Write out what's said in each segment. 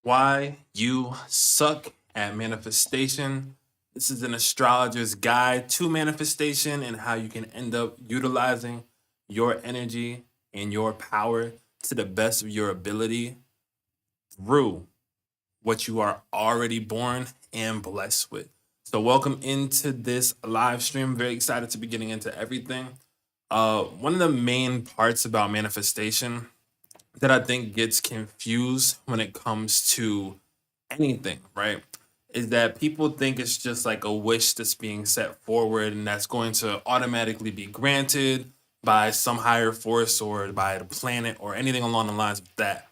Why you suck at manifestation. This is an astrologer's guide to manifestation and how you can end up utilizing your energy and your power to the best of your ability through what you are already born and blessed with. So, welcome into this live stream. Very excited to be getting into everything. One of the main parts about manifestation that I think gets confused when it comes to anything, right? Is that people think it's just like a wish that's being set forward and that's going to automatically be granted by some higher force or by the planet or anything along the lines of that.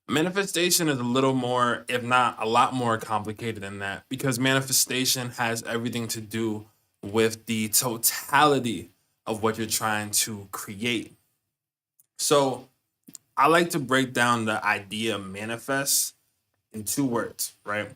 Manifestation is a little more, if not a lot more complicated than that, because manifestation has everything to do with the totality of what you're trying to create. So, I like to break down the idea manifest in two words, right?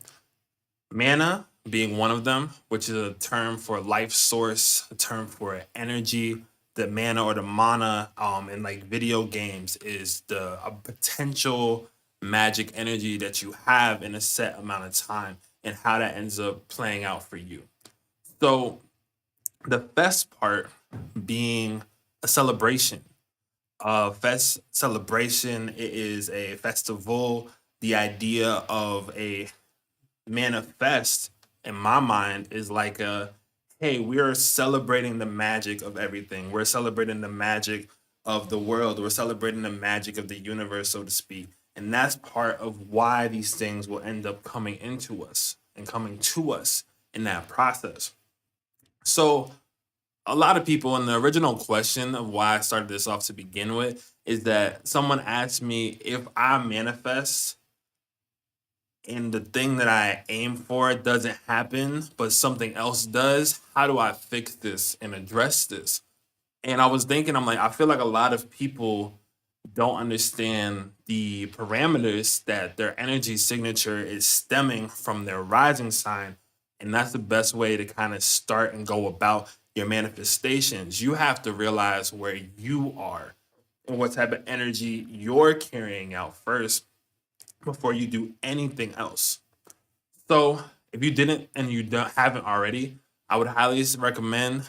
Mana being one of them, which is a term for life source, a term for energy. The mana or the mana in like video games is the a potential magic energy that you have in a set amount of time and how that ends up playing out for you. So the best part being a celebration. Fest celebration, it is a festival. The idea of a manifest in my mind is like a hey, we are celebrating the magic of everything. We're celebrating the magic of the world. We're celebrating the magic of the universe, so to speak. And that's part of why these things will end up coming into us and coming to us in that process. So a lot of people, in the original question of why I started this off to begin with, is that someone asked me if I manifest and the thing that I aim for doesn't happen, but something else does, how do I fix this and address this? And I was thinking, I'm like, I feel like a lot of people don't understand the parameters that their energy signature is stemming from their rising sign. And that's the best way to kind of start and go about your manifestations. You have to realize where you are and what type of energy you're carrying out first before you do anything else. So if you didn't and you haven't already, I would highly recommend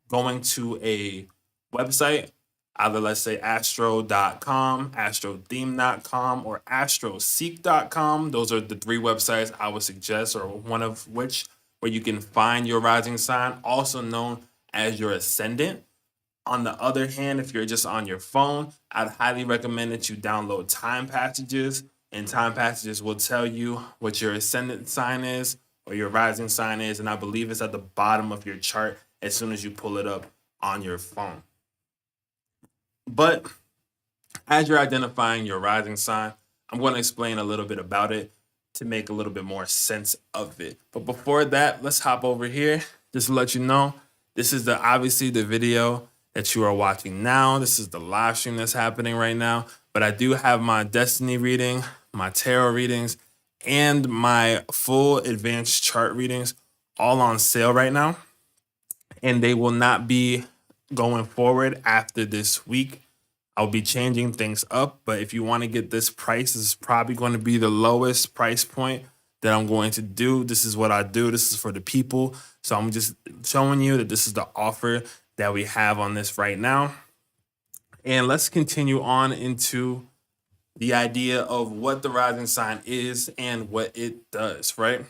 going to a website, either let's say astro.com, astrotheme.com, or astroseek.com. Those are the three websites I would suggest, or one of which where you can find your rising sign, also known as your ascendant. On the other hand, if you're just on your phone, I'd highly recommend that you download time passages, and time passages will tell you what your ascendant sign is or your rising sign is. And I believe it's at the bottom of your chart as soon as you pull it up on your phone. But as you're identifying your rising sign, I'm going to explain a little bit about it to make a little bit more sense of it. But before that, let's hop over here just to let you know this is obviously the video that you are watching now. This is the live stream that's happening right now. But I do have my destiny reading, my tarot readings, and my full advanced chart readings all on sale right now. And they will not be going forward after this week. I'll be changing things up, but if you want to get this price, this is probably going to be the lowest price point that I'm going to do. This is what I do. This is for the people. So I'm just showing you that this is the offer that we have on this right now. And let's continue on into the idea of what the rising sign is and what it does, right?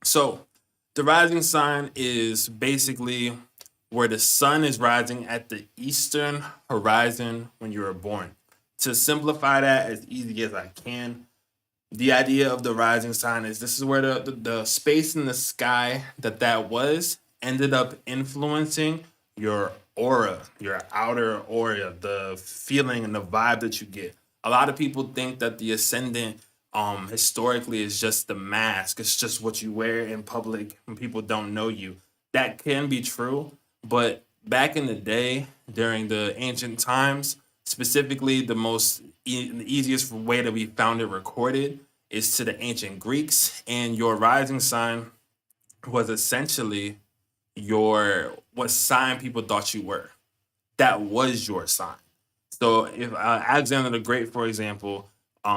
So the rising sign is basically where the sun is rising at the eastern horizon when you were born. To simplify that as easy as I can, the idea of the rising sign is this is where the space in the sky that was ended up influencing your aura, your outer aura, the feeling and the vibe that you get. A lot of people think that the ascendant historically is just the mask. It's just what you wear in public when people don't know you. That can be true, but back in the day, during the ancient times, specifically the easiest way that we found it recorded is to the ancient Greeks, and your rising sign was essentially what sign people thought you were. That was your sign. So if Alexander the Great, for example, if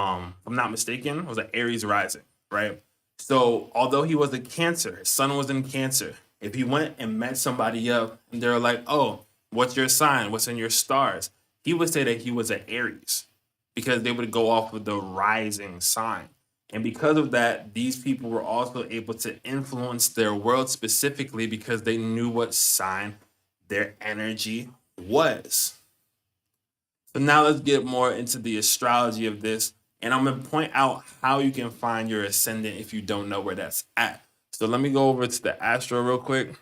I'm not mistaken, was an Aries rising, right? So although he was a Cancer, his sun was in Cancer. If he went and met somebody up and they're like, "Oh, what's your sign? What's in your stars?" He would say that he was an Aries because they would go off with the rising sign. And because of that, these people were also able to influence their world specifically because they knew what sign their energy was. So now let's get more into the astrology of this. And I'm going to point out how you can find your ascendant if you don't know where that's at. So let me go over to the astro real quick.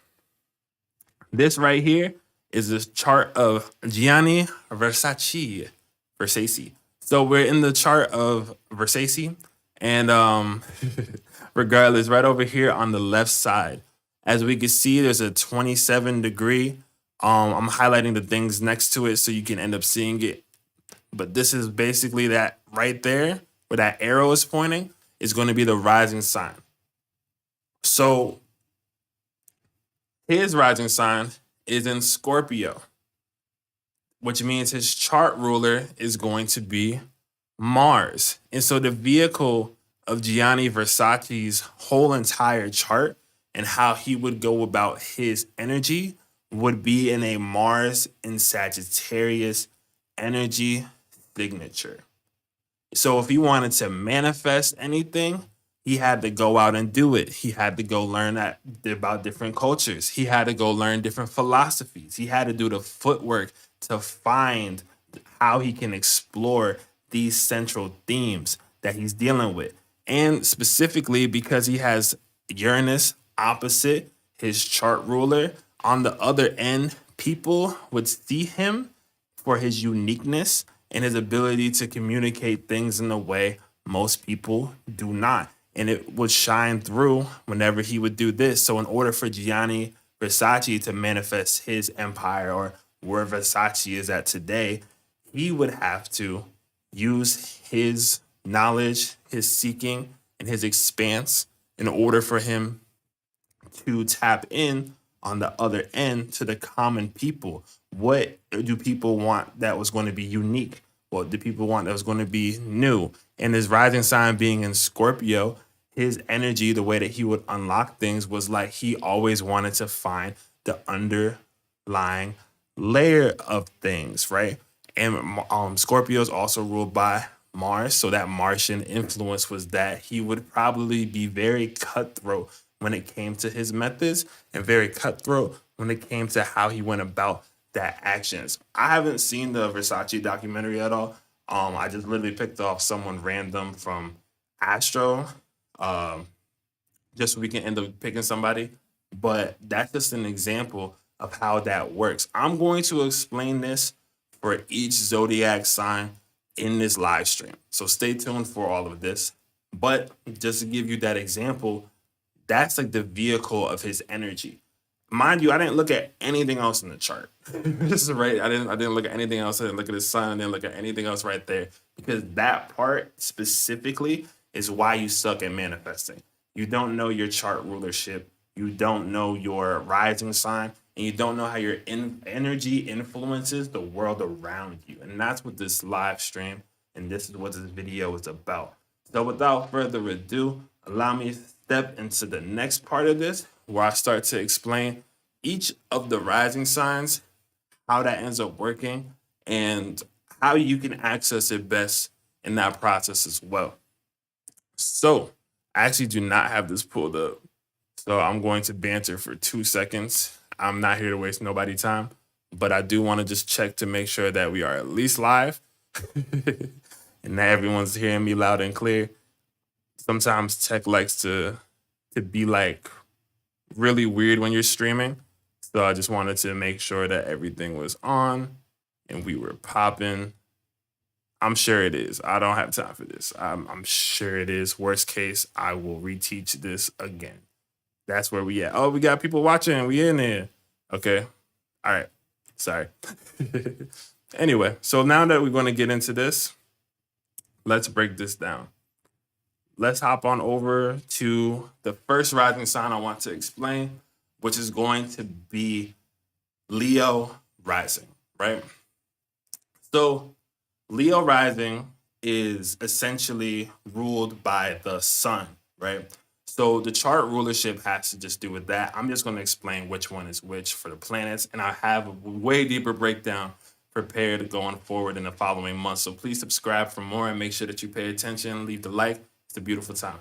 This right here is this chart of Gianni Versace. So we're in the chart of Versace. And regardless, right over here on the left side, as we can see, there's a 27 degree. I'm highlighting the things next to it so you can end up seeing it. But this is basically that right there where that arrow is pointing is going to be the rising sign. So his rising sign is in Scorpio, which means his chart ruler is going to be Mars. And so the vehicle of Gianni Versace's whole entire chart and how he would go about his energy would be in a Mars in Sagittarius energy signature. So if he wanted to manifest anything, he had to go out and do it. He had to go learn about different cultures. He had to go learn different philosophies. He had to do the footwork to find how he can explore these central themes that he's dealing with. And specifically because he has Uranus opposite his chart ruler, on the other end, people would see him for his uniqueness and his ability to communicate things in a way most people do not. And it would shine through whenever he would do this. So in order for Gianni Versace to manifest his empire or where Versace is at today, he would have to use his knowledge, his seeking, and his expanse in order for him to tap in on the other end to the common people. What do people want that was going to be unique? What do people want that was going to be new? And his rising sign being in Scorpio, his energy, the way that he would unlock things was like he always wanted to find the underlying layer of things, right? And Scorpio is also ruled by Mars. So that Martian influence was that he would probably be very cutthroat when it came to his methods and very cutthroat when it came to how he went about that actions. I haven't seen the Versace documentary at all. I just literally picked off someone random from Astro, just so we can end up picking somebody. But that's just an example of how that works. I'm going to explain this for each zodiac sign in this live stream. So stay tuned for all of this. But just to give you that example, that's like the vehicle of his energy. Mind you, I didn't look at anything else in the chart. This is right. I didn't look at anything else. I didn't look at his sun. I didn't look at anything else right there because that part specifically is why you suck at manifesting. You don't know your chart rulership. You don't know your rising sign, and you don't know how your energy influences the world around you. And that's what this live stream and this is what this video is about. So without further ado, allow me to step into the next part of this where I start to explain each of the rising signs, how that ends up working, and how you can access it best in that process as well. So I actually do not have this pulled up. So I'm going to banter for 2 seconds. I'm not here to waste nobody's time, but I do want to just check to make sure that we are at least live and that everyone's hearing me loud and clear. Sometimes tech likes to be like really weird when you're streaming. So I just wanted to make sure that everything was on and we were popping. I'm sure it is. I don't have time for this. I'm sure it is. Worst case, I will reteach this again. That's where we at. Oh, we got people watching. We in there. Okay. All right. Sorry. Anyway, so now that we're going to get into this, let's break this down. Let's hop on over to the first rising sign I want to explain, which is going to be Leo rising, right? So Leo rising is essentially ruled by the sun, right? So the chart rulership has to just do with that. I'm just going to explain which one is which for the planets, and I have a way deeper breakdown prepared going forward in the following months. So please subscribe for more and make sure that you pay attention, leave the like. It's a beautiful time.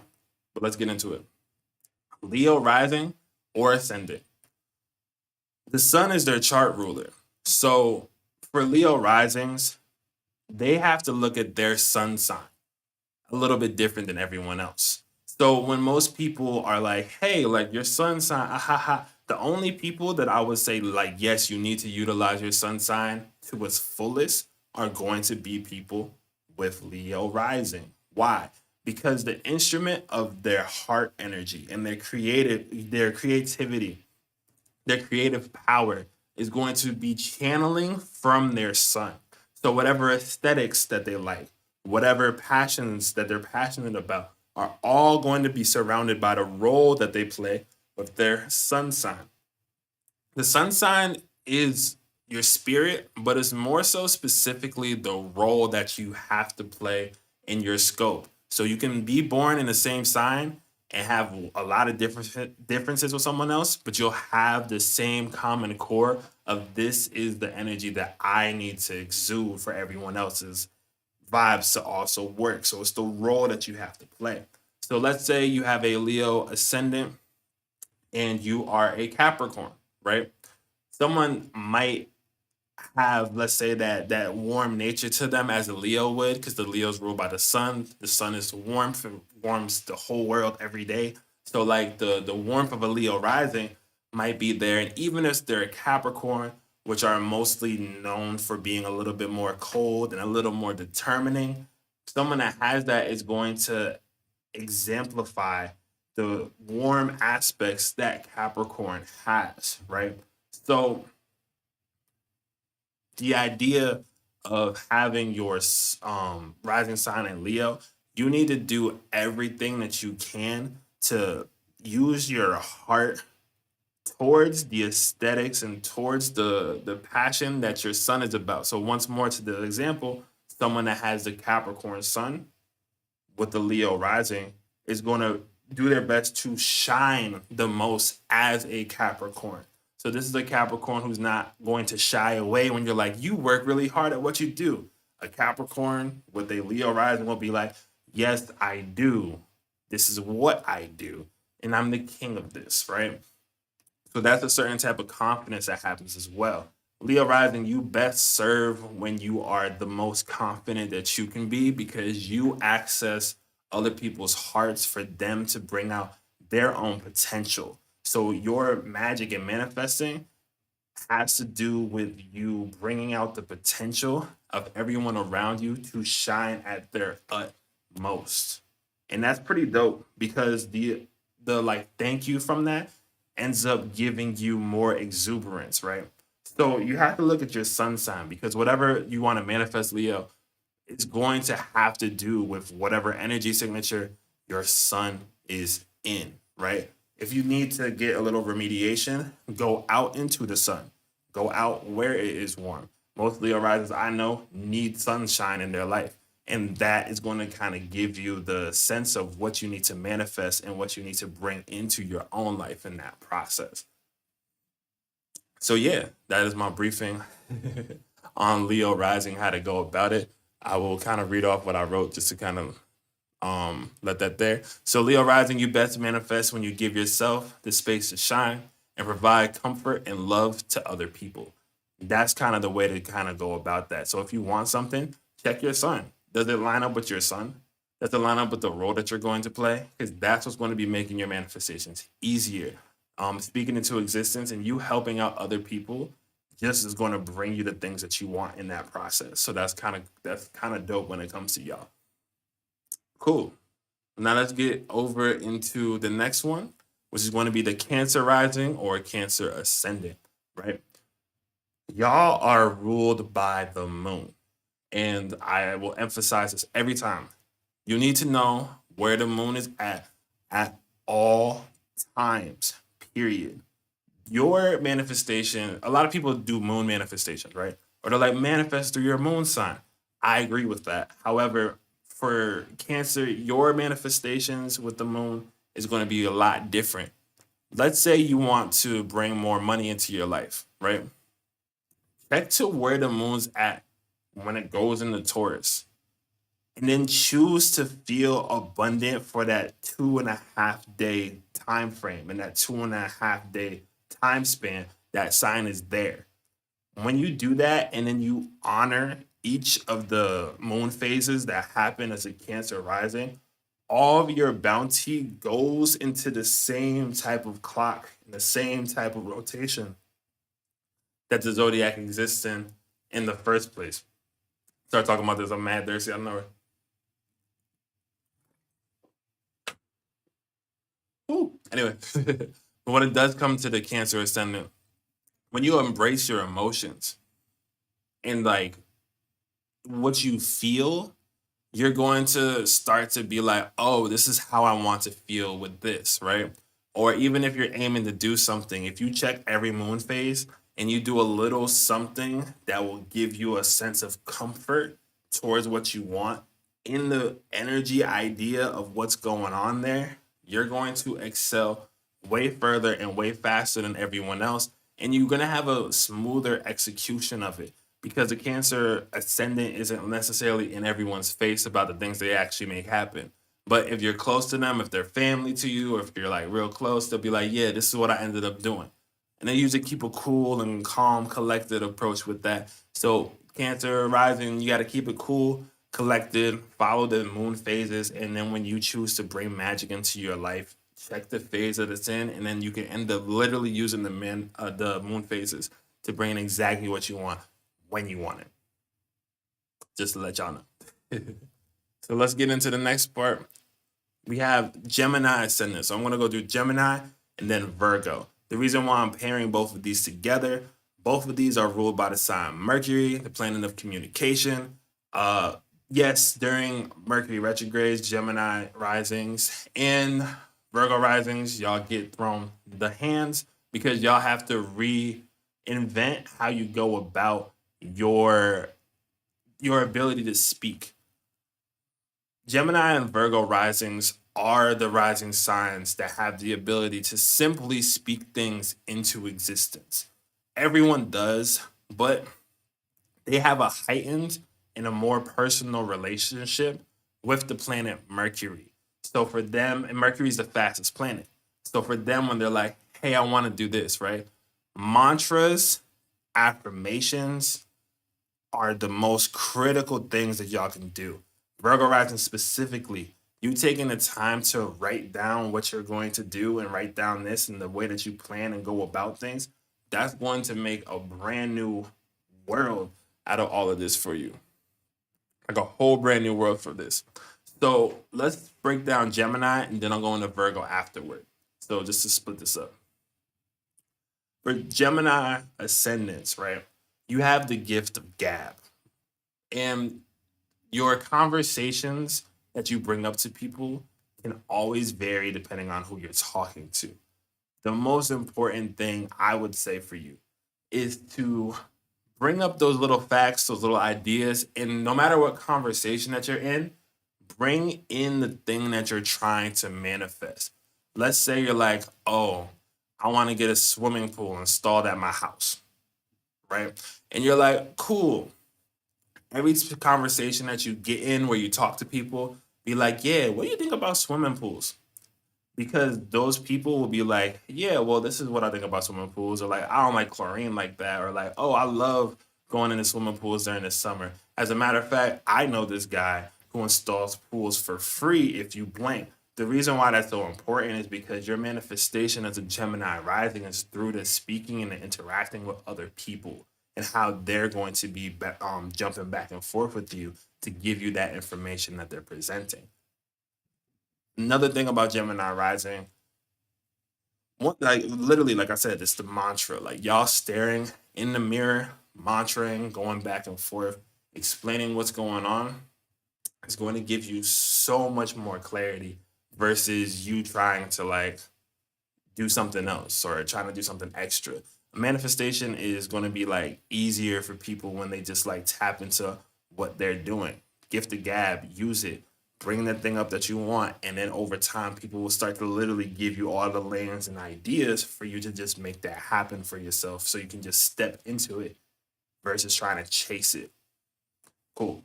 But let's get into it. Leo rising or ascendant. The sun is their chart ruler. So for Leo risings, they have to look at their sun sign a little bit different than everyone else. So when most people are like, hey, like your sun sign, the only people that I would say, like, yes, you need to utilize your sun sign to its fullest are going to be people with Leo rising. Why? Because the instrument of their heart energy and their creativity, their creative power is going to be channeling from their sun. So whatever aesthetics that they like, whatever passions that they're passionate about are all going to be surrounded by the role that they play with their sun sign. The sun sign is your spirit, but it's more so specifically the role that you have to play in your scope. So you can be born in the same sign and have a lot of differences with someone else, but you'll have the same common core of this is the energy that I need to exude for everyone else's vibes to also work. So it's the role that you have to play. So let's say you have a Leo ascendant and you are a Capricorn, right? Someone might have, let's say, that warm nature to them as a Leo would, because the Leo's ruled by the sun. The sun is warmth, it warms the whole world every day. So like the warmth of a Leo rising might be there. And even if they're a Capricorn, which are mostly known for being a little bit more cold and a little more determining, someone that has that is going to exemplify the warm aspects that Capricorn has, right? So the idea of having your rising sign in Leo, you need to do everything that you can to use your heart towards the aesthetics and towards the passion that your sun is about. So once more to the example, someone that has the Capricorn sun with the Leo rising is going to do their best to shine the most as a Capricorn. So this is a Capricorn who's not going to shy away when you're like, you work really hard at what you do. A Capricorn with a Leo rising will be like, yes, I do. This is what I do. And I'm the king of this, right? So that's a certain type of confidence that happens as well. Leo rising, you best serve when you are the most confident that you can be because you access other people's hearts for them to bring out their own potential. So your magic and manifesting has to do with you bringing out the potential of everyone around you to shine at their utmost. And that's pretty dope because the like thank you from that ends up giving you more exuberance, right? So you have to look at your sun sign because whatever you want to manifest, Leo, is going to have to do with whatever energy signature your sun is in, right? If you need to get a little remediation, go out into the sun. Go out where it is warm. Most Leo risers I know need sunshine in their life. And that is going to kind of give you the sense of what you need to manifest and what you need to bring into your own life in that process. So yeah, that is my briefing on Leo rising, how to go about it. I will kind of read off what I wrote just to kind of let that there. So Leo rising, you best manifest when you give yourself the space to shine and provide comfort and love to other people. That's kind of the way to kind of go about that. So if you want something, check your sun. Does it line up with your sun? Does it line up with the role that you're going to play? Because that's what's going to be making your manifestations easier. Speaking into existence and you helping out other people just is going to bring you the things that you want in that process. So that's kind of dope when it comes to y'all. Cool. Now let's get over into the next one, which is going to be the Cancer rising or Cancer ascendant, right? Y'all are ruled by the moon. And I will emphasize this every time. You need to know where the moon is at all times, period. Your manifestation, a lot of people do moon manifestations, right? Or they're like, manifest through your moon sign. I agree with that. However, for Cancer, your manifestations with the moon is going to be a lot different. Let's say you want to bring more money into your life, right? Check to where the moon's at when it goes into Taurus, and then choose to feel abundant for that 2.5 day time frame and that 2.5 day time span that sign is there. When you do that and then you honor each of the moon phases that happen as a Cancer rising, all of your bounty goes into the same type of clock, the same type of rotation that the zodiac exists in the first place. Start talking about this, I'm mad thirsty. I don't know. Ooh. Anyway, when it does come to the Cancer ascendant, when you embrace your emotions and like what you feel, you're going to start to be like, oh, this is how I want to feel with this, right? Or even if you're aiming to do something, if you check every moon phase and you do a little something that will give you a sense of comfort towards what you want in the energy idea of what's going on there, you're going to excel way further and way faster than everyone else. And you're going to have a smoother execution of it because the Cancer ascendant isn't necessarily in everyone's face about the things they actually make happen. But if you're close to them, if they're family to you, or if you're like real close, they'll be like, yeah, this is what I ended up doing. And they usually keep a cool and calm, collected approach with that. So Cancer rising, you got to keep it cool, collected, follow the moon phases. And then when you choose to bring magic into your life, check the phase that it's in, and then you can end up literally using the moon phases to bring in exactly what you want when you want it. Just to let y'all know. So let's get into the next part. We have Gemini ascendant. So I'm going to go do Gemini and then Virgo. The reason why I'm pairing both of these together, both of these are ruled by the sign Mercury, the planet of communication. Yes, during Mercury retrogrades, Gemini risings, and Virgo risings, y'all get thrown the hands because y'all have to reinvent how you go about your ability to speak. Gemini and Virgo risings are the rising signs that have the ability to simply speak things into existence. Everyone does, but they have a heightened and a more personal relationship with the planet Mercury. So for them, and Mercury is the fastest planet. So for them, when they're like, hey, I want to do this, right? Mantras, affirmations are the most critical things that y'all can do. Virgo rising specifically, you taking the time to write down what you're going to do and write down this and the way that you plan and go about things, that's going to make a brand new world out of all of this for you. Like a whole brand new world for this. So let's break down Gemini and then I'll go into Virgo afterward. So just to split this up. For Gemini ascendants, right? You have the gift of gab. And your conversations that you bring up to people can always vary depending on who you're talking to. The most important thing I would say for you is to bring up those little facts, those little ideas, and no matter what conversation that you're in, bring in the thing that you're trying to manifest. Let's say you're like, oh, I want to get a swimming pool installed at my house, right? And you're like, cool. Every conversation that you get in where you talk to people, be like, yeah, what do you think about swimming pools? Because those people will be like, yeah, well, this is what I think about swimming pools, or like, I don't like chlorine like that, or like, oh, I love going into swimming pools during the summer. As a matter of fact, I know this guy who installs pools for free if you blank. The reason why that's so important is because your manifestation as a Gemini rising is through the speaking and the interacting with other people and how they're going to be jumping back and forth with you to give you that information that they're presenting. Another thing about Gemini rising, like literally, like I said, it's the mantra. Like y'all staring in the mirror, mantraing, going back and forth, explaining what's going on is going to give you so much more clarity versus you trying to like do something else or trying to do something extra. Manifestation is going to be like easier for people when they just like tap into what they're doing. Gift the gab, use it. bring that thing up that you want, and then over time people will start to literally give you all the lands and ideas for you to just make that happen for yourself, so you can just step into it versus trying to chase it. Cool.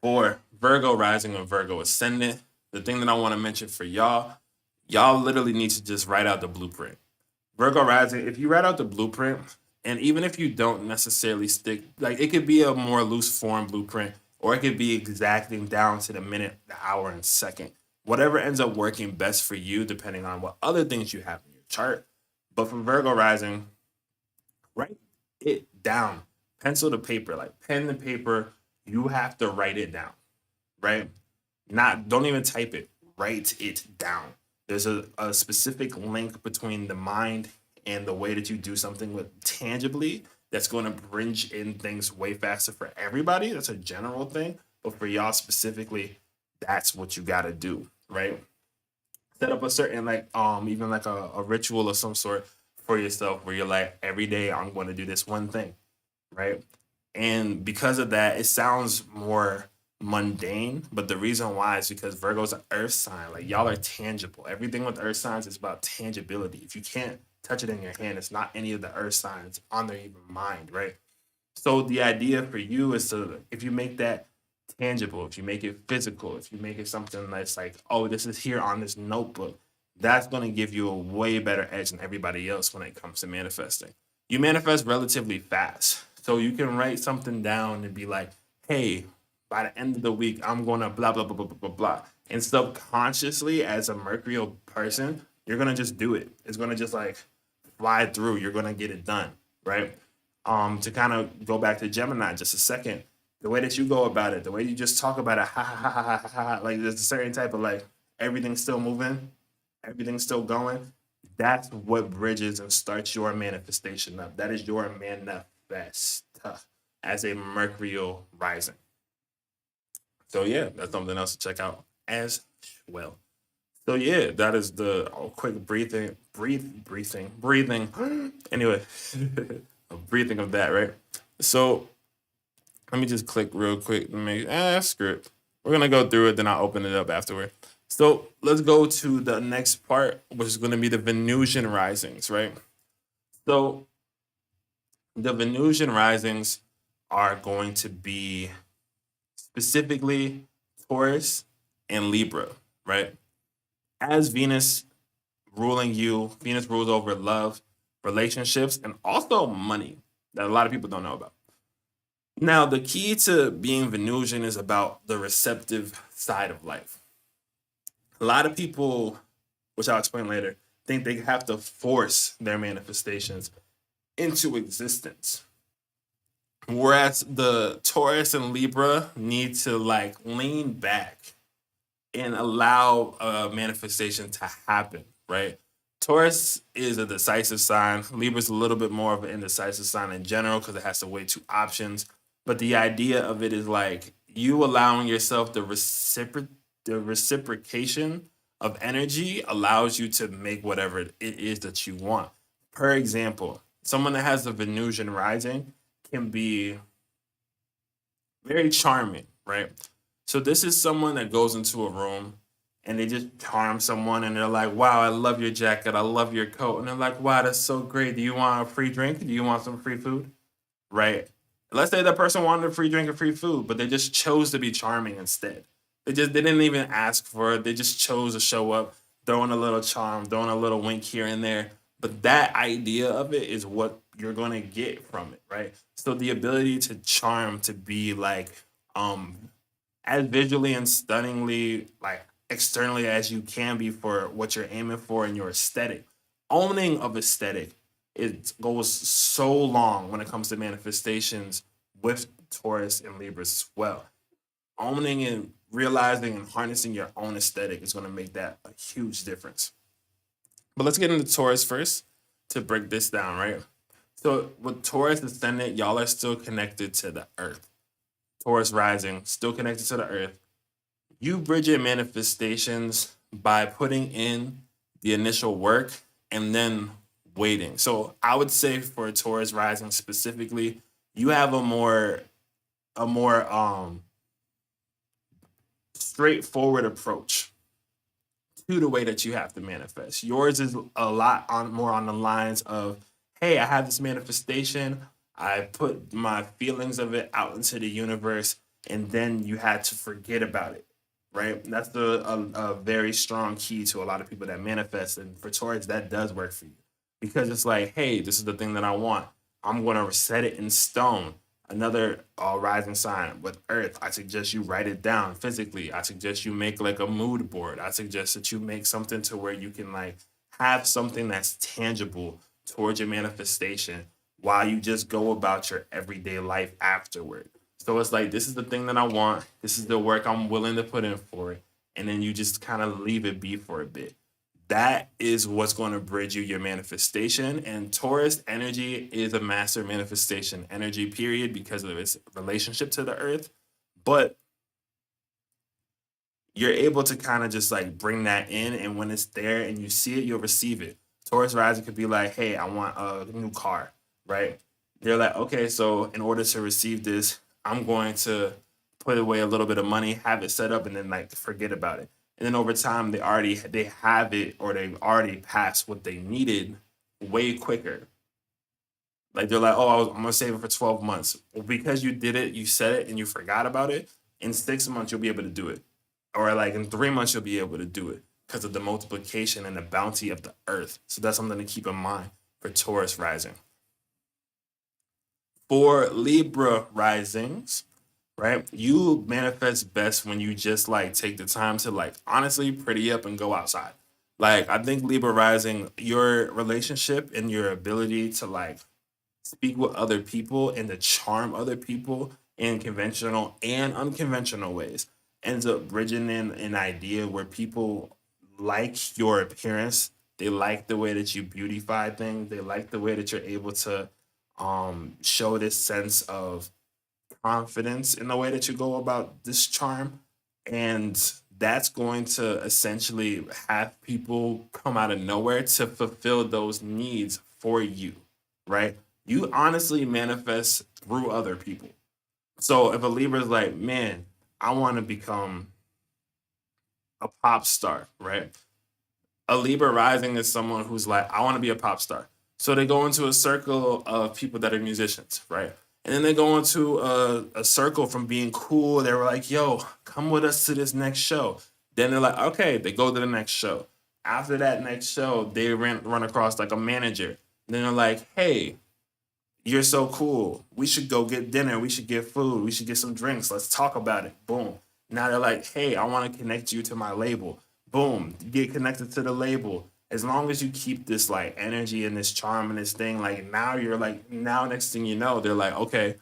For Virgo rising or Virgo ascendant, the thing that I want to mention for y'all literally need to just write out the blueprint. Virgo rising, if you write out the blueprint, and even if you don't necessarily stick, like it could be a more loose form blueprint, or it could be exacting down to the minute, the hour, and second. Whatever ends up working best for you, depending on what other things you have in your chart. But for Virgo rising, write it down. Pencil to paper, like pen to paper, you have to write it down, right? Not Don't even type it. Write it down. There's a specific link between the mind and the way that you do something with tangibly that's going to bridge in things way faster for everybody. That's a general thing. But for y'all specifically, that's what you gotta do, right? Set up a certain even like a ritual of some sort for yourself where you're like, every day I'm going to do this one thing, right? And because of that, it sounds more mundane, but the reason why is because Virgo's an earth sign. Like, y'all are tangible. Everything with earth signs is about tangibility. If you can't touch it in your hand, it's not any of the earth signs on their even mind, right? So the idea for you is to, if you make that tangible, if you make it physical, if you make it something that's like, oh, this is here on this notebook, that's going to give you a way better edge than everybody else when it comes to manifesting. You manifest relatively fast. So you can write something down and be like, hey, by the end of the week, I'm going to blah, blah, blah, blah, blah, blah, blah. And subconsciously, as a Mercurial person, you're going to just do it. It's going to just like fly through. You're going to get it done, right? To kind of go back to Gemini just a second, the way that you go about it, the way you just talk about it, ha ha ha ha ha, ha, like there's a certain type of like, everything's still moving, everything's still going. That's what bridges and starts your manifestation up. That is your manifest as a Mercurial rising. So yeah, that's something else to check out as well. So yeah, that is the quick breathing. Anyway, a breathing of that, right? So let me just click real quick and make screw it. We're gonna go through it, then I'll open it up afterward. So let's go to the next part, which is gonna be the Venusian risings, right? So the Venusian risings are going to be specifically Taurus and Libra, right? As Venus ruling you, Venus rules over love, relationships, and also money that a lot of people don't know about. Now, the key to being Venusian is about the receptive side of life. A lot of people, which I'll explain later, think they have to force their manifestations into existence. Whereas the Taurus and Libra need to like lean back and allow a manifestation to happen, right? Taurus is a decisive sign. Libra is a little bit more of an indecisive sign in general because it has to weigh two options. But the idea of it is like you allowing yourself the reciprocation of energy allows you to make whatever it is that you want. Per example, someone that has the Venusian rising can be very charming, right? So this is someone that goes into a room and they just charm someone and they're like, wow, I love your jacket. I love your coat. And they're like, wow, that's so great. Do you want a free drink? Do you want some free food? Right? Let's say that person wanted a free drink or free food, but they just chose to be charming instead. They didn't even ask for it. They just chose to show up, throwing a little charm, throwing a little wink here and there. But that idea of it is what you're going to get from it, right? So the ability to charm, to be like as visually and stunningly like externally as you can be for what you're aiming for in your aesthetic. Owning of aesthetic, it goes so long when it comes to manifestations with Taurus and Libra as well. Owning and realizing and harnessing your own aesthetic is going to make that a huge difference. But let's get into Taurus first to break this down, right? So with Taurus ascendant, y'all are still connected to the earth. Taurus rising, still connected to the earth. You bridge your manifestations by putting in the initial work and then waiting. So I would say for Taurus rising specifically, you have a more straightforward approach to the way that you have to manifest. Yours is a lot on more on the lines of, hey, I have this manifestation. I put my feelings of it out into the universe, and then you had to forget about it, right? That's a very strong key to a lot of people that manifest. And for Taurus, that does work for you because it's like, hey, this is the thing that I want. I'm going to set it in stone. Another rising sign with Earth, I suggest you write it down physically. I suggest you make like a mood board. I suggest that you make something to where you can like have something that's tangible towards your manifestation while you just go about your everyday life afterward. So it's like, this is the thing that I want. This is the work I'm willing to put in for it. And then you just kind of leave it be for a bit. That is what's going to bridge you your manifestation. And Taurus energy is a master manifestation energy, period, because of its relationship to the earth. But you're able to kind of just like bring that in. And when it's there and you see it, you'll receive it. Taurus rising could be like, hey, I want a new car, right? They're like, okay, so in order to receive this, I'm going to put away a little bit of money, have it set up, and then like forget about it. And then over time, they have it or they've already passed what they needed way quicker. Like they're like, oh, I'm gonna save it for 12 months. Well, because you did it, you said it, and you forgot about it. In 6 months, you'll be able to do it, or like in 3 months, you'll be able to do it because of the multiplication and the bounty of the earth. So that's something to keep in mind for Taurus rising. For Libra risings, right? You manifest best when you just like take the time to like honestly pretty up and go outside. Like I think Libra rising, your relationship and your ability to like speak with other people and to charm other people in conventional and unconventional ways ends up bridging in an idea where people like your appearance. They like the way that you beautify things. They like the way that you're able to show this sense of confidence in the way that you go about this charm. And that's going to essentially have people come out of nowhere to fulfill those needs for you, right? You honestly manifest through other people. So if a Libra is like, man, I want to become a pop star, right? A Libra rising is someone who's like, I want to be a pop star. So they go into a circle of people that are musicians, right? And then they go into a circle from being cool. They were like, yo, come with us to this next show. Then they're like, okay, they go to the next show. After that next show, they run across like a manager. Then they're like, hey, you're so cool. We should go get dinner. We should get food. We should get some drinks. Let's talk about it. Boom. Now they're like, hey, I want to connect you to my label. Boom. Get connected to the label. As long as you keep this like energy and this charm and this thing, like now you're like, now next thing you know, they're like, okay,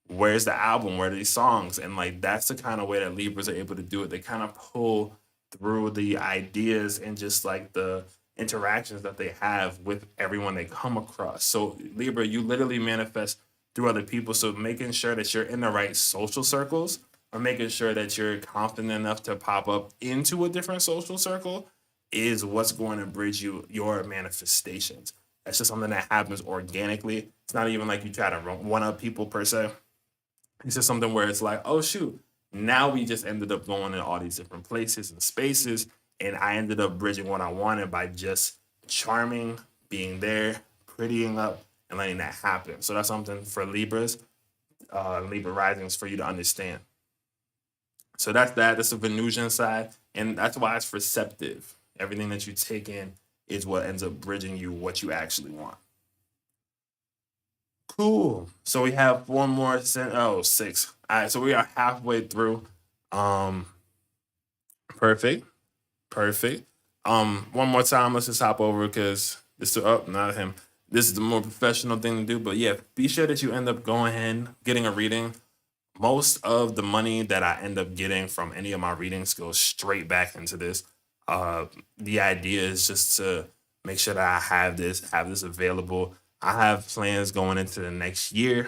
where's the album? Where are these songs? And like that's the kind of way that Libras are able to do it. They kind of pull through the ideas and just like the interactions that they have with everyone they come across. So Libra, you literally manifest through other people. So making sure that you're in the right social circles or making sure that you're confident enough to pop up into a different social circle is what's going to bridge you your manifestations. That's just something that happens organically. It's not even like you try to one up people per se. It's just something where it's like, oh shoot, now we just ended up going in all these different places and spaces, and I ended up bridging what I wanted by just charming, being there, prettying up, and letting that happen. So that's something for Libras, Libra risings for you to understand. So that's that. That's the Venusian side, and that's why it's receptive. Everything that you take in is what ends up bridging you what you actually want. Cool. So we have one more. Oh, six. All right. So we are halfway through. Um, perfect. Perfect. One more time. Let's just hop over because this. Oh, not him. This is the more professional thing to do. But yeah, be sure that you end up going ahead getting a reading. Most of the money that I end up getting from any of my readings goes straight back into this. The idea is just to make sure that I have this available. I have plans going into the next year,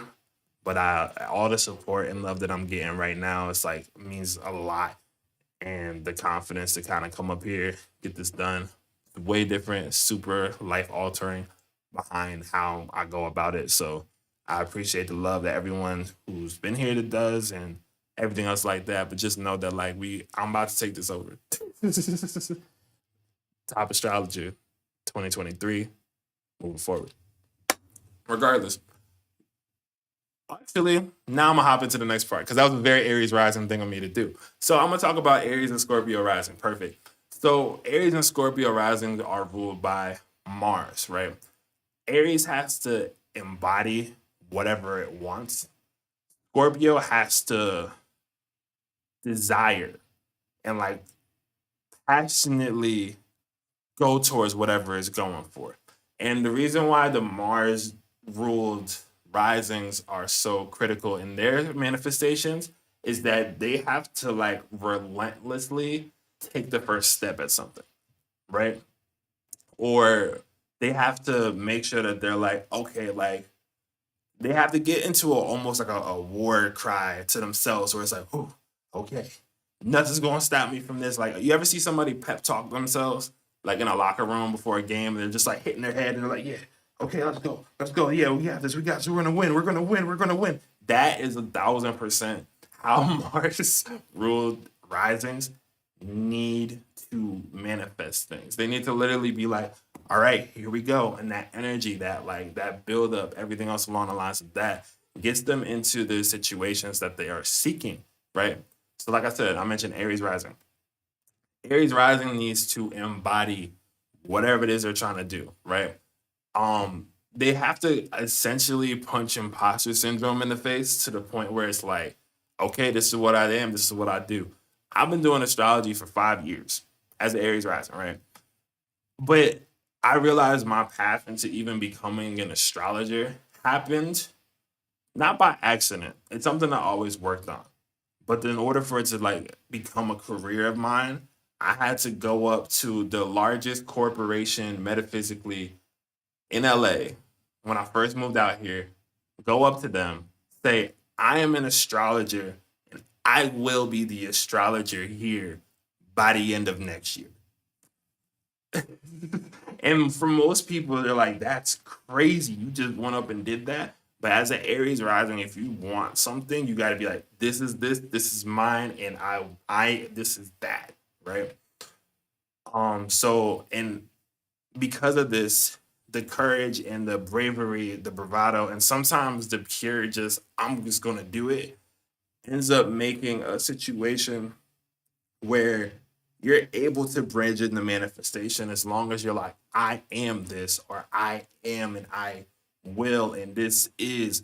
but I all the support and love that I'm getting right now, it's like means a lot, and the confidence to kind of come up here, get this done, way different, super life altering behind how I go about it. So I appreciate the love that everyone who's been here that does, and everything else like that. But just know that like I'm about to take this over. Top astrologer 2023 moving forward. Regardless. Actually, now I'm gonna hop into the next part because that was a very Aries rising thing of me to do. So I'm gonna talk about Aries and Scorpio rising. Perfect. So Aries and Scorpio rising are ruled by Mars, right? Aries has to embody whatever it wants. Scorpio has to desire and like passionately go towards whatever it's going for. And the reason why the Mars ruled risings are so critical in their manifestations is that they have to like relentlessly take the first step at something, right? Or they have to make sure that they're like, okay, like they have to get into almost like a war cry to themselves where it's like, oh, okay, nothing's gonna stop me from this. Like, you ever see somebody pep talk themselves like in a locker room before a game, and they're just like hitting their head and they're like, yeah, okay, let's go, yeah, we got this, we're gonna win, we're gonna win. That is 1,000% how Mars ruled risings need to manifest things. They need to literally be like, all right, here we go. And that energy, that like that build up, everything else along the lines of that gets them into the situations that they are seeking, right? So like I said, I mentioned Aries rising. Aries rising needs to embody whatever it is they're trying to do, right? They have to essentially punch imposter syndrome in the face to the point where it's like, okay, this is what I am, this is what I do. I've been doing astrology for 5 years as an Aries rising, right? But I realized my path into even becoming an astrologer happened not by accident. It's something I always worked on. But in order for it to like become a career of mine, I had to go up to the largest corporation metaphysically in LA when I first moved out here, go up to them, say, I am an astrologer and I will be the astrologer here by the end of next year. And for most people, they're like, that's crazy. You just went up and did that. But as an Aries rising, if you want something, you got to be like, this is mine, and this is that, right? So, and because of this, the courage and the bravery, the bravado, and sometimes the pure just, I'm just gonna do it, ends up making a situation where you're able to bridge in the manifestation as long as you're like, I am this, or I am, and I will, and this is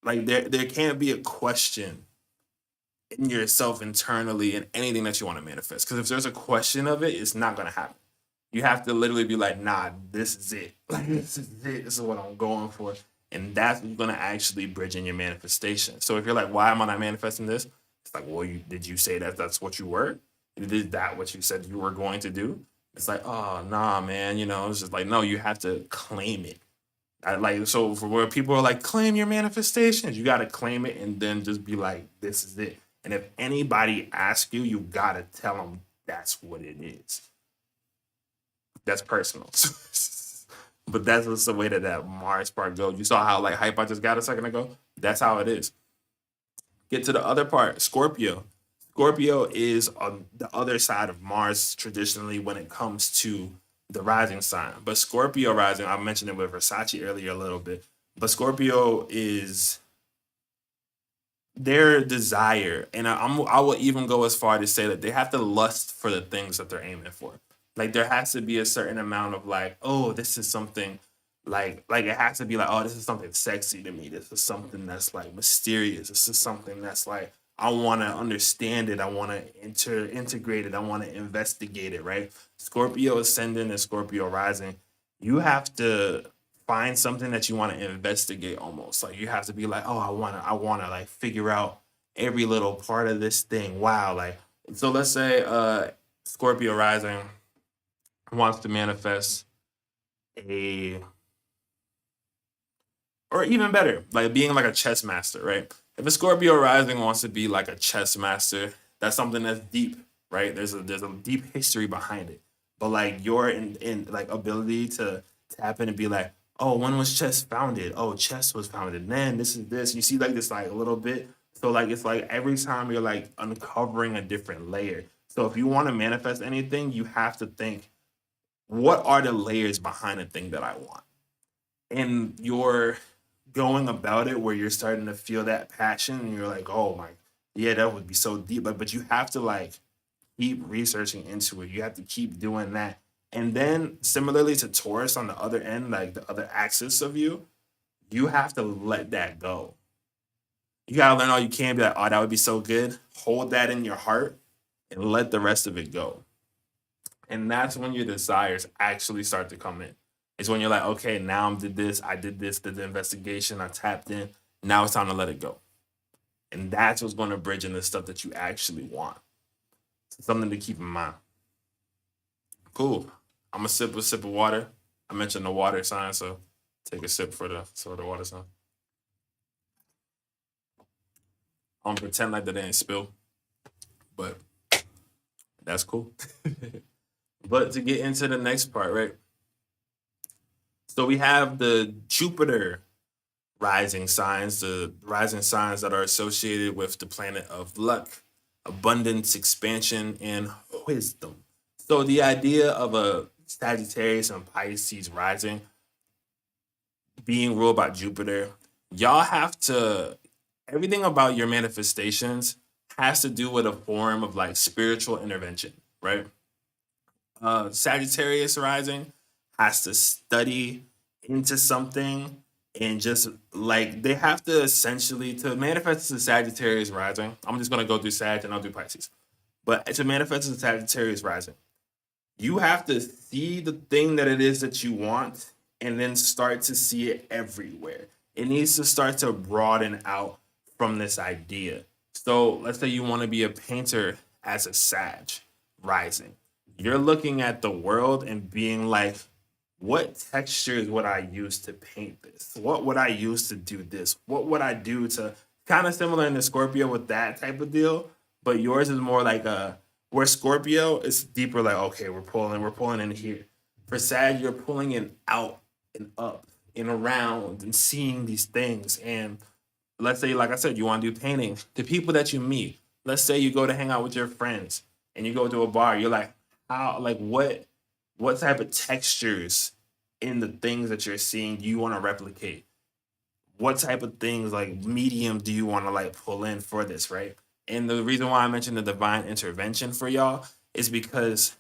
like there can't be a question in yourself internally in anything that you want to manifest. Because if there's a question of it, it's not gonna happen. You have to literally be like, nah, this is it. Like this is it. This is what I'm going for. And that's what's gonna actually bridge in your manifestation. So if you're like, why am I not manifesting this? It's like, well, did you say that that's what you were? Is that what you said you were going to do? It's like, oh nah, man. It's just like, no, you have to claim it. Like, so for where people are like, claim your manifestations, you gotta claim it and then just be like, this is it. And if anybody asks you, you gotta tell them that's what it is. That's personal. But that's just the way that Mars part goes. You saw how like hype I just got a second ago? That's how it is. Get to the other part, Scorpio. Scorpio is on the other side of Mars traditionally when it comes to the rising sign. But Scorpio rising, I mentioned it with Versace earlier a little bit. But Scorpio is their desire, and I will even go as far to say that they have to lust for the things that they're aiming for. Like there has to be a certain amount of like, oh, this is something like it has to be like, oh, this is something sexy to me. This is something that's like mysterious. This is something that's like I want to understand it. I want to integrate it. I want to investigate it. Right? Scorpio ascendant and Scorpio rising. You have to find something that you want to investigate almost. Like you have to be like, oh, I wanna like figure out every little part of this thing. Wow, like so let's say Scorpio rising wants to manifest a or even better, like being like a chess master, right? If a Scorpio rising wants to be like a chess master, that's something that's deep, right? There's a deep history behind it. But like your in like ability to tap in and be like, oh, when was chess founded? Oh, chess was founded. Then this is this. You see like this like a little bit. So like it's like every time you're like uncovering a different layer. So if you want to manifest anything, you have to think, what are the layers behind the thing that I want? And you're going about it where you're starting to feel that passion and you're like, oh my, yeah, that would be so deep. But you have to like keep researching into it. You have to keep doing that. And then similarly to Taurus on the other end, like the other axis of you, you have to let that go. You gotta learn all you can, be like, oh, that would be so good. Hold that in your heart and let the rest of it go. And that's when your desires actually start to come in. It's when you're like, okay, now I did this, did the investigation, I tapped in. Now it's time to let it go. And that's what's going to bridge in the stuff that you actually want. It's something to keep in mind. Cool. I'm gonna sip a sip of water. I mentioned the water sign, so take a sip for the water sign. I'm gonna pretend like that didn't spill, but that's cool. But to get into the next part, right? So we have the Jupiter rising signs, the rising signs that are associated with the planet of luck, abundance, expansion, and wisdom. So the idea of a Sagittarius and Pisces rising being ruled by Jupiter, y'all have to, everything about your manifestations has to do with a form of like spiritual intervention, right? Sagittarius rising has to study into something and just like they have to essentially to manifest as a Sagittarius rising. I'm just gonna go through Sag and I'll do Pisces. But to manifest as a Sagittarius rising, you have to see the thing that it is that you want and then start to see it everywhere. It needs to start to broaden out from this idea. So let's say you want to be a painter as a Sag rising. You're looking at the world and being like, what textures would I use to paint this? What would I use to do this? What would I do to kind of similar in the Scorpio with that type of deal? But yours is more like a where Scorpio is deeper, like, okay, we're pulling in here. For Sag, you're pulling in out and up and around and seeing these things. And let's say, like I said, you want to do painting. The people that you meet, let's say you go to hang out with your friends and you go to a bar, you're like, how, like, what type of textures in the things that you're seeing do you want to replicate? What type of things like medium do you want to like pull in for this, right? And the reason why I mentioned the divine intervention for y'all is because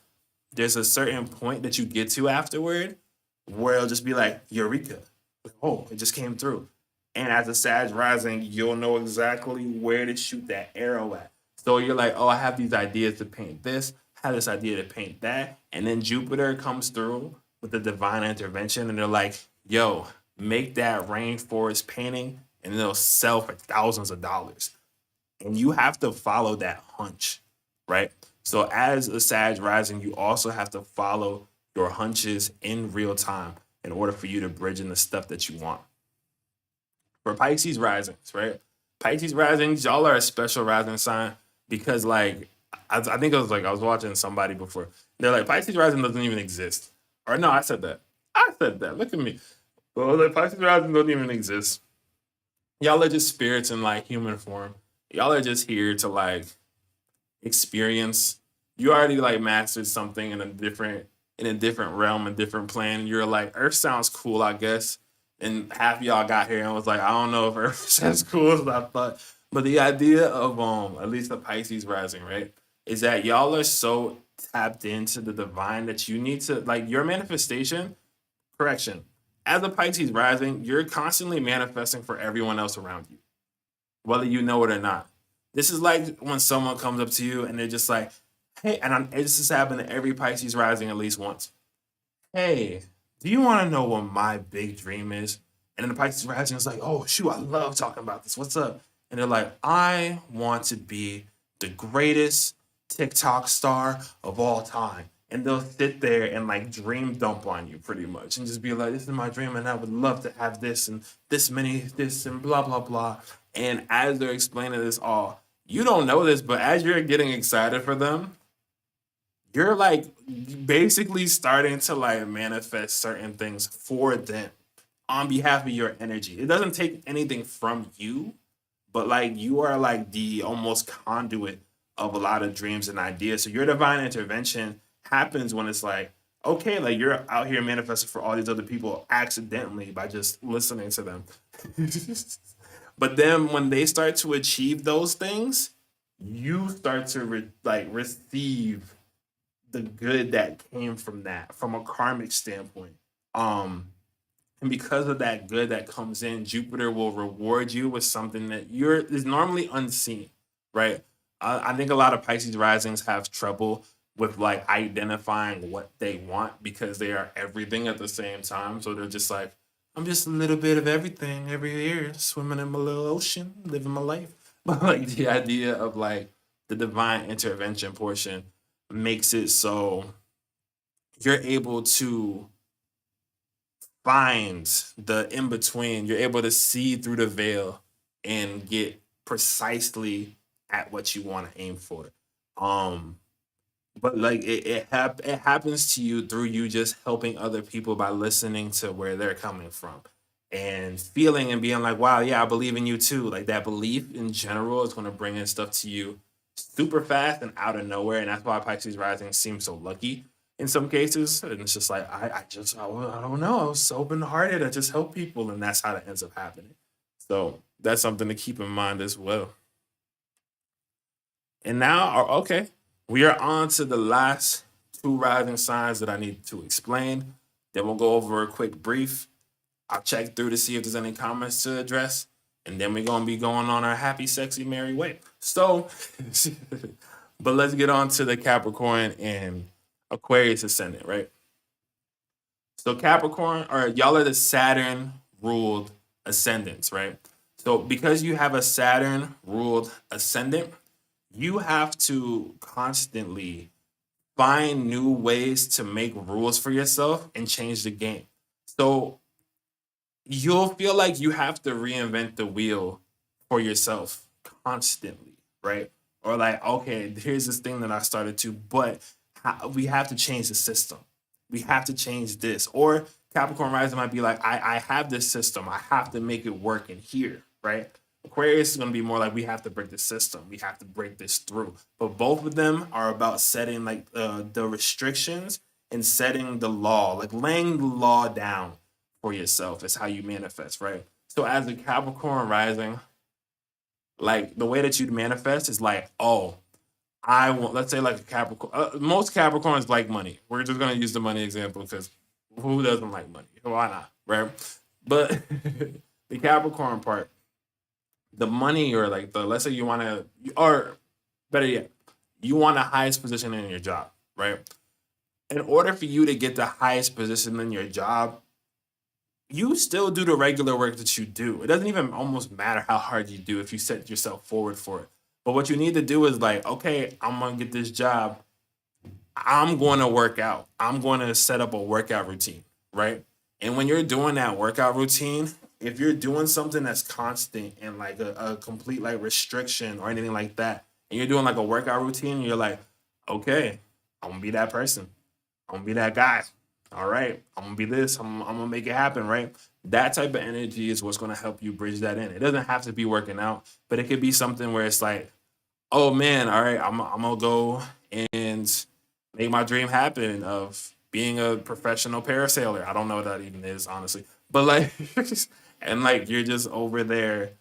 there's a certain point that you get to afterward where it'll just be like eureka. Like, oh, it just came through. And as a Sag rising, you'll know exactly where to shoot that arrow at. So you're like, oh, I have these ideas to paint this, I have this idea to paint that. And then Jupiter comes through with the divine intervention and they're like, yo, make that rainforest painting and it'll sell for thousands of dollars. And you have to follow that hunch, right? So as a Sag rising, you also have to follow your hunches in real time in order for you to bridge in the stuff that you want. For Pisces risings, right? Pisces risings, y'all are a special rising sign because like I think it was like I was watching somebody before. They're like, Pisces rising doesn't even exist. Or no, I said that. I said that. Look at me. Well, like Pisces rising doesn't even exist. Y'all are just spirits in like human form. Y'all are just here to like experience. You already like mastered something in a different realm, a different plane. You're like, Earth sounds cool, I guess. And half of y'all got here and was like, I don't know if Earth sounds cool as I thought. But the idea of at least the Pisces rising, right, is that y'all are so tapped into the divine that you need to like your manifestation, correction. As a Pisces rising, you're constantly manifesting for everyone else around you, whether you know it or not. This is like when someone comes up to you and they're just like, hey, this has happened to every Pisces rising at least once. Hey, do you want to know what my big dream is? And then the Pisces rising is like, oh, shoot, I love talking about this. What's up? And they're like, I want to be the greatest TikTok star of all time. And they'll sit there and like dream dump on you pretty much and just be like, this is my dream and I would love to have this and this many, this and blah, blah, blah. And as they're explaining this all, you don't know this, but as you're getting excited for them, you're like basically starting to like manifest certain things for them on behalf of your energy. It doesn't take anything from you, but like you are like the almost conduit of a lot of dreams and ideas. So your divine intervention happens when it's like, okay, like you're out here manifesting for all these other people accidentally by just listening to them. But then when they start to achieve those things, you start to receive the good that came from that from a karmic standpoint. Um, and because of that good that comes in, Jupiter will reward you with something that you're is normally unseen, right? I think a lot of Pisces risings have trouble with like identifying what they want because they are everything at the same time. So they're just like, I'm just a little bit of everything every year, swimming in my little ocean, living my life. But like the idea of like the divine intervention portion makes it so you're able to find the in between. You're able to see through the veil and get precisely at what you want to aim for. Um, but like it happens to you through you just helping other people by listening to where they're coming from and feeling and being like, wow, yeah, I believe in you too. Like that belief in general is going to bring in stuff to you super fast and out of nowhere. And that's why Pisces rising seems so lucky in some cases. And it's just like, I don't know. I was so open hearted. I just help people. And that's how that ends up happening. So that's something to keep in mind as well. And now, okay, we are on to the last two rising signs that I need to explain. Then we'll go over a quick brief. I'll check through to see if there's any comments to address. And then we're going to be going on our happy, sexy, merry way. So, but let's get on to the Capricorn and Aquarius ascendant, right? So Capricorn, or y'all are the Saturn ruled ascendants, right? So because you have a Saturn ruled ascendant, you have to constantly find new ways to make rules for yourself and change the game. So you'll feel like you have to reinvent the wheel for yourself constantly, right? Or like, okay, here's this thing that I started to, but we have to change the system. We have to change this. Or Capricorn rising might be like, I have this system. I have to make it work in here, right? Aquarius is going to be more like we have to break the system. We have to break this through. But both of them are about setting like the restrictions and setting the law, like laying the law down for yourself is how you manifest, right? So as a Capricorn rising, like the way that you manifest is like, oh, I want, let's say like a Capricorn, most Capricorns like money. We're just going to use the money example because who doesn't like money? Why not, right? But the Capricorn part, the money or like the, let's say you want to, or better yet, you want the highest position in your job, right? In order for you to get the highest position in your job, you still do the regular work that you do. It doesn't even almost matter how hard you do if you set yourself forward for it. But what you need to do is like, okay, I'm going to get this job. I'm going to work out. I'm going to set up a workout routine, right? And when you're doing that workout routine, if you're doing something that's constant and like a complete like restriction or anything like that, and you're doing like a workout routine, you're like, okay, I'm going to be that person. I'm going to be that guy. All right, I'm gonna be this. I'm gonna make it happen, right? That type of energy is what's gonna help you bridge that in. It doesn't have to be working out, but it could be something where it's like, oh man, all right, I'm gonna go and make my dream happen of being a professional parasailer. I don't know what that even is, honestly, but like, and like you're just over there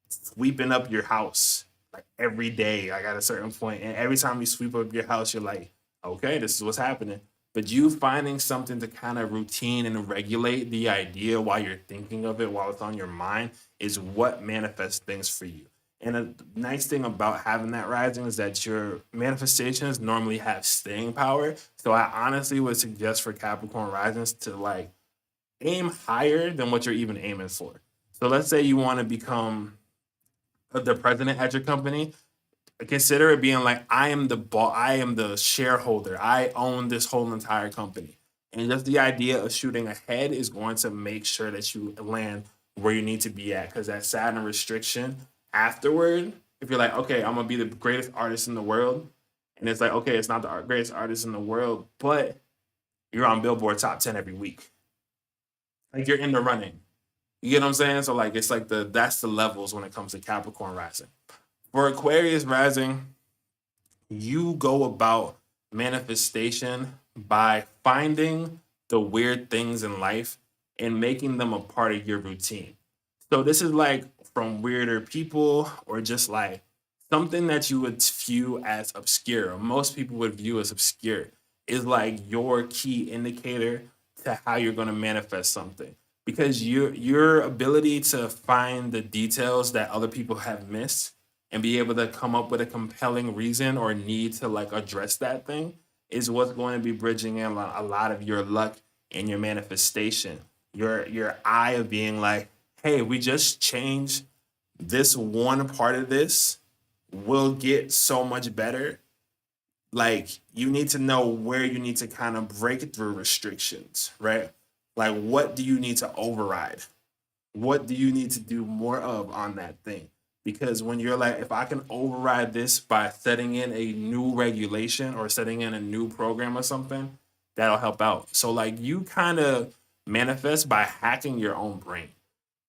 sweeping up your house like every day, like at a certain point, and every time you sweep up your house, you're like, okay, this is what's happening. But you finding something to kind of routine and regulate the idea while you're thinking of it, while it's on your mind, is what manifests things for you. And a nice thing about having that rising is that your manifestations normally have staying power. So I honestly would suggest for Capricorn risings to like aim higher than what you're even aiming for. So let's say you want to become the president at your company. Consider it being like, I am the boss, I am the shareholder, I own this whole entire company. And just the idea of shooting ahead is going to make sure that you land where you need to be at. Because that Saturn restriction afterward, if you're like, okay, I'm gonna be the greatest artist in the world, and it's like, okay, it's not the greatest artist in the world, but you're on Billboard top 10 every week. Like you're in the running. You get what I'm saying? So like it's like that's the levels when it comes to Capricorn rising. For Aquarius rising, you go about manifestation by finding the weird things in life and making them a part of your routine. So this is like from weirder people or just like something that you would view as obscure, or most people would view as obscure, is like your key indicator to how you're going to manifest something. Because your ability to find the details that other people have missed and be able to come up with a compelling reason or need to like address that thing is what's going to be bridging in a lot of your luck and your manifestation. Your eye of being like, hey, we just changed this one part of this, will get so much better. Like you need to know where you need to kind of break through restrictions, right? Like what do you need to override? What do you need to do more of on that thing? Because when you're like, if I can override this by setting in a new regulation or setting in a new program or something, that'll help out. So like you kind of manifest by hacking your own brain.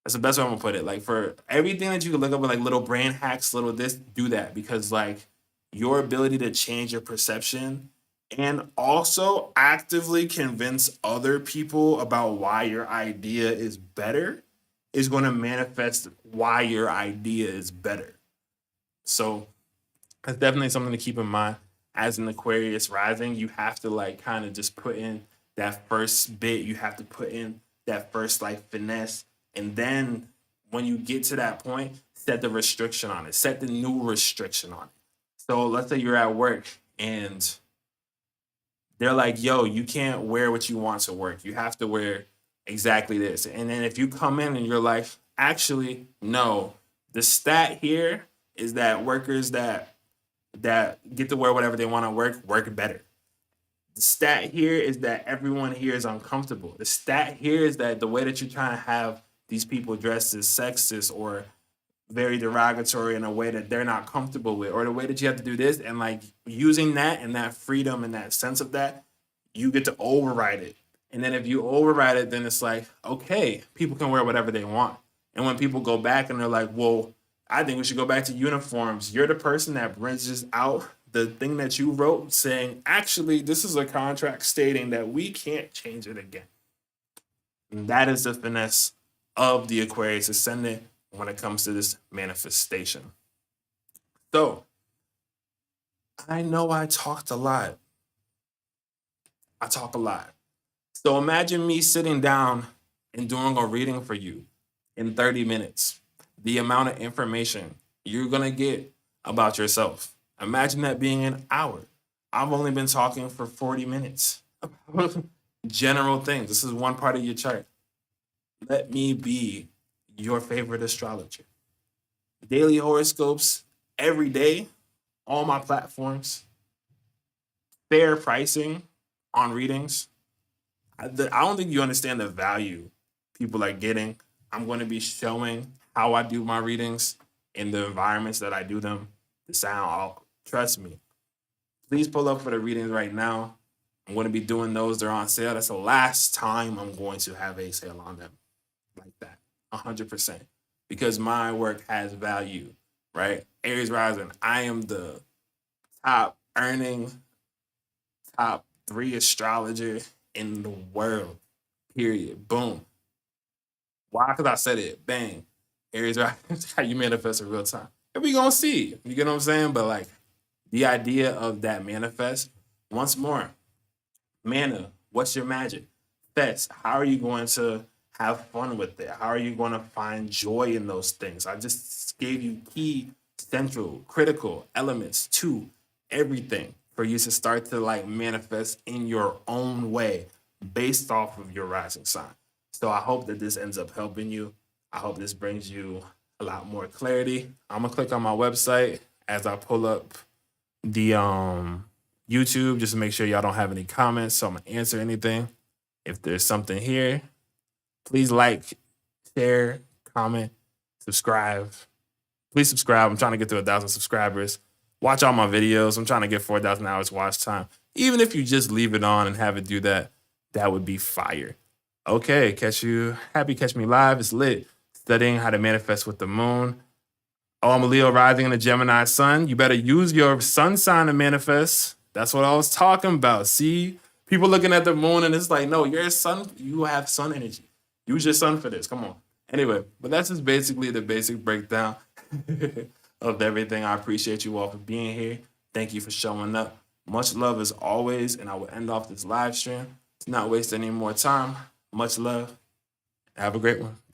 That's the best way I'm gonna put it. Like for everything that you can look up with like little brain hacks, little this, do that because like your ability to change your perception and also actively convince other people about why your idea is better is going to manifest why your idea is better. So that's definitely something to keep in mind. As an Aquarius rising, you have to like kind of just put in that first bit. You have to put in that first like finesse. And then when you get to that point, set the restriction on it. Set the new restriction on it. So let's say you're at work and they're like, yo, you can't wear what you want to work. You have to wear exactly this. And then if you come in and you're like, actually, no, the stat here is that workers that get to wear whatever they want to work better. The stat here is that everyone here is uncomfortable. The stat here is that the way that you're trying to have these people dressed as sexist or very derogatory in a way that they're not comfortable with, or the way that you have to do this, and like using that and that freedom and that sense of that, you get to override it. And then if you override it, then it's like, okay, people can wear whatever they want. And when people go back and they're like, well, I think we should go back to uniforms, you're the person that bridges out the thing that you wrote saying, actually, this is a contract stating that we can't change it again. And that is the finesse of the Aquarius ascendant when it comes to this manifestation. So I know I talked a lot. I talk a lot. So imagine me sitting down and doing a reading for you in 30 minutes. The amount of information you're going to get about yourself. Imagine that being an hour. I've only been talking for 40 minutes. General things. This is one part of your chart. Let me be your favorite astrologer. Daily horoscopes every day, all my platforms. Fair pricing on readings. I don't think you understand the value people are getting. I'm going to be showing how I do my readings in the environments that I do them. The sound, trust me. Please pull up for the readings right now. I'm going to be doing those. They're on sale. That's the last time I'm going to have a sale on them like that. 100%. Because my work has value, right? Aries rising, I am the top earning, top 3 astrologer in the world. Period. Boom. Why? Because I said it. Bang. Aries rising, how you manifest in real time. And we gonna see. You get what I'm saying? But like the idea of that manifest, once more, mana, what's your magic? Fets, how are you going to have fun with it? How are you going to find joy in those things? I just gave you key, central, critical elements to everything for you to start to like manifest in your own way based off of your rising sign. So I hope that this ends up helping you. I hope this brings you a lot more clarity. I'm gonna click on my website as I pull up the YouTube just to make sure y'all don't have any comments. So I'm gonna answer anything. If there's something here, please like, share, comment, subscribe. Please subscribe. I'm trying to get to 1,000 subscribers. Watch all my videos. I'm trying to get 4,000 hours watch time. Even if you just leave it on and have it do that, that would be fire. Okay, catch me live. It's lit. Studying how to manifest with the moon. Oh, I'm a Leo rising and a Gemini sun. You better use your sun sign to manifest. That's what I was talking about. See, people looking at the moon and it's like, no, you're a sun. You have sun energy. Use your sun for this. Come on. Anyway, but that's just basically the basic breakdown of everything. I appreciate you all for being here. Thank you for showing up. Much love as always. And I will end off this live stream to not waste any more time. Much love. Have a great one.